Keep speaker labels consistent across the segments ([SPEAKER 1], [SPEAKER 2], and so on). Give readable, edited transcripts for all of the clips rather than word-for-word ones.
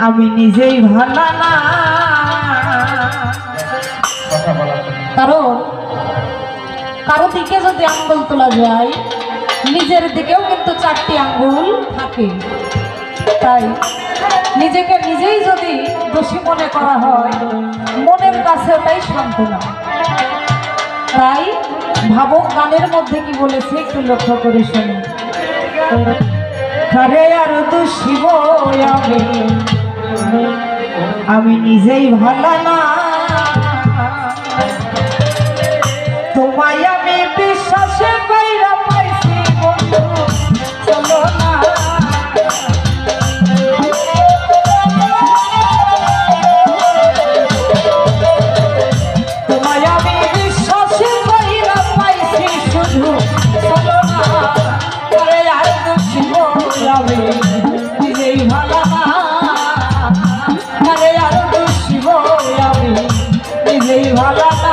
[SPEAKER 1] আমি নিজেই ভালো না। কারণ কারো দিকে যদি আঙ্গুল তোলা যায় নিজের দিকেও কিন্তু 4টি আঙ্গুল থাকে। তাই নিজেকে নিজেই যদি দোষী মনে করা হয় মনের কাছে ওটাই সান্ত্বনা। তাই ভাবক গানের মধ্যে কি বলেছে একটু লক্ষ্য করে শুনুন। আরে আর দোষী আমি নিজেই ভালো না। তোমায় আমি বিশ্বাসে কইরা পাইছি বন্ধু চলো না। তোমায় আমি বিশ্বাসে কইরা পাইছি শুধু চলো না। আরে আর দোষী আমি নিজেই ভালো না। আরে আর দোষী আমি নিজেই ভালো না।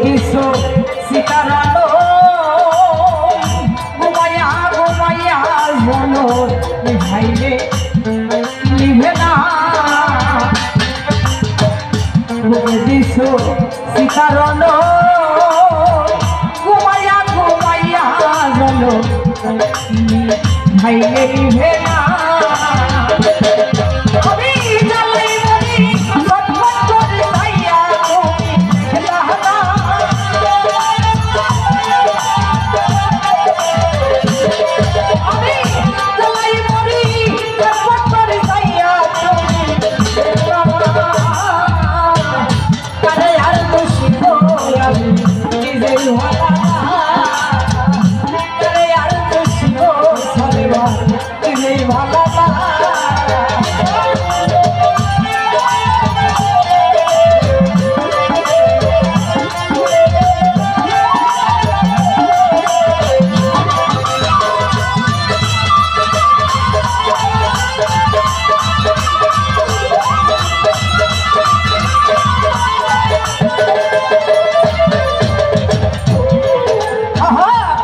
[SPEAKER 1] কিছু সিতারালো ঘুমাইয়া ঘুমাইয়া বলো ভাইলে নিভে না। কিছু সিতারালো ঘুমাইয়া ঘুমাইয়া বলো ভাইলে নিভে না।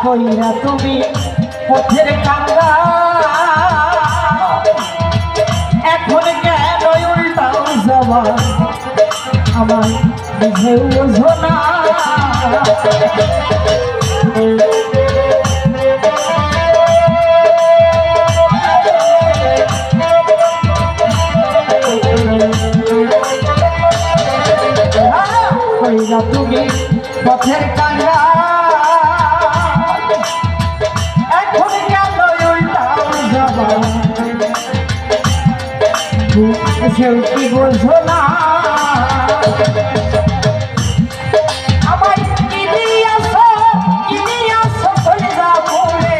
[SPEAKER 1] কইরা তুমি পথের কাঙ্গা এখন কেন উল্টাও জবান আমার বুঝে বোঝো না। কইরা তুমি পথের কাঙ্গা কি বোঝো না। আমায় কিনে আসো চলে যা বলে